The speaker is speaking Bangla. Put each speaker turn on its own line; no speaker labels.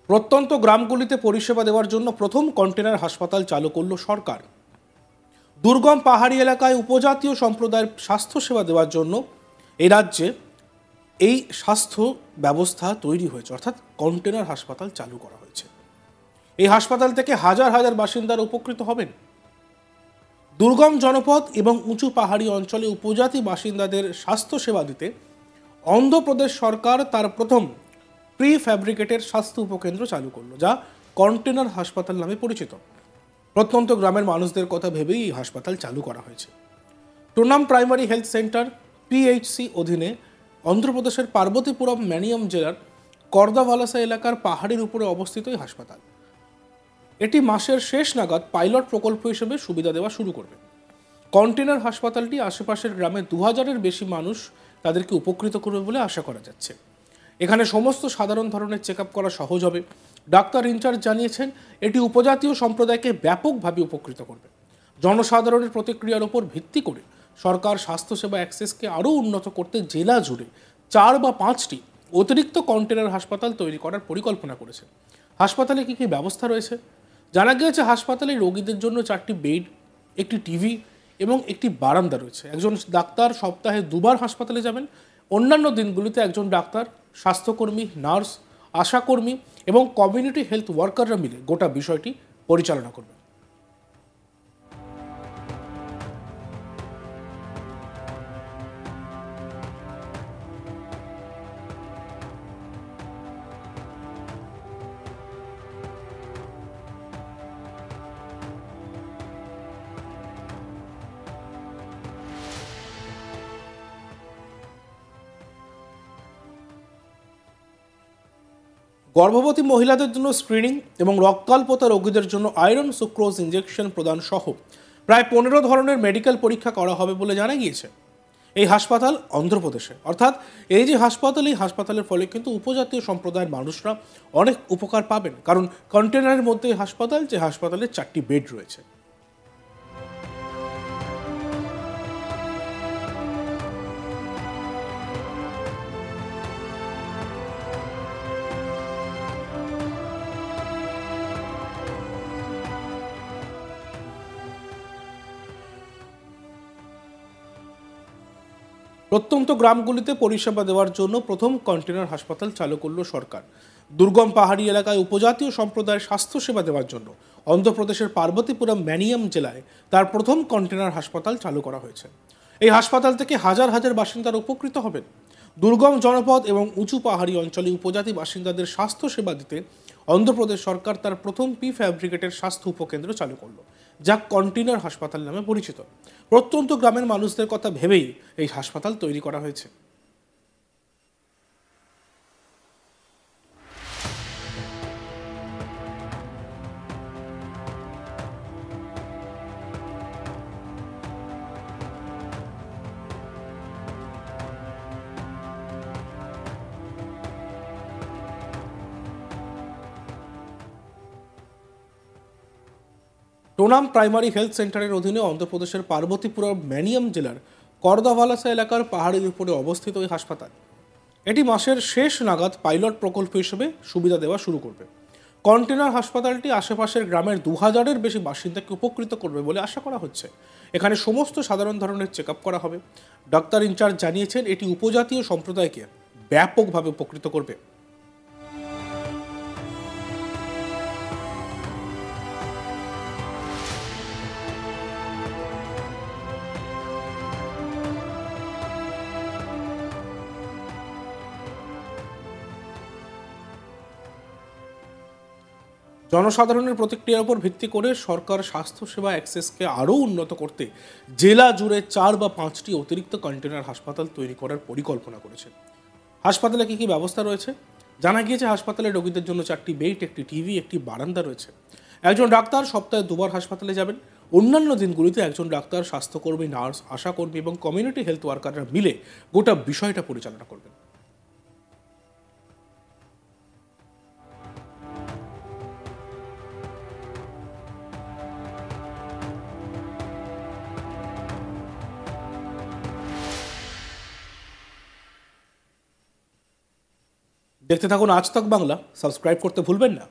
প্রত্যন্ত গ্রামগুলিতে পরিষেবা দেওয়ার জন্য প্রথম কন্টেনার হাসপাতাল চালু করল সরকার। দুর্গম পাহাড়ি এলাকায় উপজাতীয় সম্প্রদায়ের স্বাস্থ্যসেবা দেওয়ার জন্য এই রাজ্যে এই স্বাস্থ্য ব্যবস্থা তৈরি হয়েছে, অর্থাৎ কন্টেনার হাসপাতাল চালু করা হয়েছে। এই হাসপাতাল থেকে হাজার হাজার বাসিন্দারা উপকৃত হবেন। দুর্গম জনপদ এবং উঁচু পাহাড়ি অঞ্চলে উপজাতি বাসিন্দাদের স্বাস্থ্যসেবা দিতে অন্ধ্রপ্রদেশ সরকার তার প্রথম প্রি ফ্যাব্রিকেটেড স্বাস্থ্য উপকেন্দ্র চালু করলো, যা কন্টেনার হাসপাতাল নামে পরিচিত। প্রত্যন্ত গ্রামের মানুষদের কথা ভেবেই এই হাসপাতাল চালু করা হয়েছে। টোনাম প্রাইমারি হেলথ সেন্টার পিএইচসি অধীনে অন্ধ্রপ্রদেশের পার্বতীপুরম ম্যানিয়াম জেলার করদাভালাসা এলাকার পাহাড়ের উপরে অবস্থিত এই হাসপাতাল। এটি মাসের শেষ নাগাদ পাইলট প্রকল্প হিসেবে সুবিধা দেওয়া শুরু করবে। কন্টেনার হাসপাতালটি আশেপাশের গ্রামে 2000-এর বেশি মানুষ তাদেরকে উপকৃত করবে বলে আশা করা যাচ্ছে। এখানে সমস্ত সাধারণ ধরনের চেক আপ করা সহজ হবে। ডাক্তার ইনচার্জ জানিয়েছেন, এটি উপজাতীয় সম্প্রদায়কে ব্যাপকভাবে উপকৃত করবে। জনসাধারণের প্রতিক্রিয়ার উপর ভিত্তি করে সরকার স্বাস্থ্যসেবা অ্যাক্সেসকে আরও উন্নত করতে জেলা জুড়ে 4 বা 5টি অতিরিক্ত কন্টেনার হাসপাতাল তৈরি করার পরিকল্পনা করেছে। হাসপাতালে কী কী ব্যবস্থা রয়েছে? জানা গিয়েছে হাসপাতালে রোগীদের জন্য 4টি বেড, একটি টিভি এবং একটি বারান্দা রয়েছে। একজন ডাক্তার সপ্তাহে 2 বার হাসপাতালে যাবেন। অন্যান্য দিনগুলিতে একজন ডাক্তার, স্বাস্থ্যকর্মী, নার্স, আশাকর্মী এবং কমিউনিটি হেলথ ওয়ার্কাররা মিলে গোটা বিষয়টি পরিচালনা করবে। গর্ভবতী মহিলাদের জন্য স্ক্রিনিং এবং রক্তাল্পতা রোগীদের জন্য আয়রন সুক্রোজ ইঞ্জেকশন প্রদান সহ প্রায় 15 ধরনের মেডিকেল পরীক্ষা করা হবে বলে জানা গিয়েছে। এই হাসপাতাল অন্ধ্রপ্রদেশে, অর্থাৎ এই যে হাসপাতাল, এই হাসপাতালের ফলে কিন্তু উপজাতীয় সম্প্রদায়ের মানুষরা অনেক উপকার পাবেন, কারণ কন্টেনারের মধ্যে হাসপাতাল, যে হাসপাতালে 4টি বেড রয়েছে। প্রত্যন্ত গ্রামগুলিতে পরিষেবা দেওয়ার জন্য প্রথম কন্টেনার হাসপাতাল চালু করল সরকার। দুর্গম পাহাড়ি এলাকায় উপজাতীয় সম্প্রদায়ের স্বাস্থ্যসেবা দেওয়ার জন্য অন্ধ্রপ্রদেশের পার্বতীপুরম ম্যানিয়াম জেলায় তার প্রথম কন্টেনার হাসপাতাল চালু করা হয়েছে। এই হাসপাতাল থেকে হাজার হাজার বাসিন্দারা উপকৃত হবেন। দুর্গম জনপদ এবং উঁচু পাহাড়ি অঞ্চলে উপজাতি বাসিন্দাদের স্বাস্থ্যসেবা দিতে অন্ধ্রপ্রদেশ সরকার তার প্রথম প্রি ফ্যাব্রিকেটেড স্বাস্থ্য উপকেন্দ্র চালু করল, যা কন্টেনার হাসপাতাল নামে পরিচিত। প্রত্যন্ত গ্রামের মানুষদের কথা ভেবেই এই হাসপাতাল তৈরি করা হয়েছে। টোনাম প্রাইমারি হেলথ সেন্টারের অধীনে অন্ধ্রপ্রদেশের পার্বতীপুরম ম্যানিয়াম জেলার করদাভালাসা এলাকার পাহাড়ের উপরে অবস্থিত এই হাসপাতাল। এটি মাসের শেষ নাগাদ পাইলট প্রকল্প হিসেবে সুবিধা দেওয়া শুরু করবে। কন্টেনার হাসপাতালটি আশেপাশের গ্রামের 2000-এর বেশি বাসিন্দাকে উপকৃত করবে বলে আশা করা হচ্ছে। এখানে সমস্ত সাধারণ ধরনের চেক আপ করা হবে। ডাক্তার ইনচার্জ জানিয়েছেন, এটি উপজাতীয় সম্প্রদায়কে ব্যাপকভাবে উপকৃত করবে। জনসাধারণের প্রতিক্রিয়ার উপর ভিত্তি করে সরকার স্বাস্থ্যসেবা অ্যাক্সেসকে আরও উন্নত করতে জেলা জুড়ে 4 বা 5টি অতিরিক্ত কন্টেনার হাসপাতাল তৈরি করার পরিকল্পনা করেছে। হাসপাতালে কী কী ব্যবস্থা রয়েছে? জানা গিয়েছে হাসপাতালে রোগীদের জন্য 4টি বেড, একটি টিভি, একটি বারান্দা রয়েছে। একজন ডাক্তার সপ্তাহে 2 বার হাসপাতালে যাবেন। অন্যান্য দিনগুলিতে একজন ডাক্তার, স্বাস্থ্যকর্মী, নার্স, আশাকর্মী এবং কমিউনিটি হেলথ ওয়ার্কাররা মিলে গোটা বিষয়টা পরিচালনা করবেন। দেখতে থাকুন আজ তক বাংলা, সাবস্ক্রাইব করতে ভুলবেন না।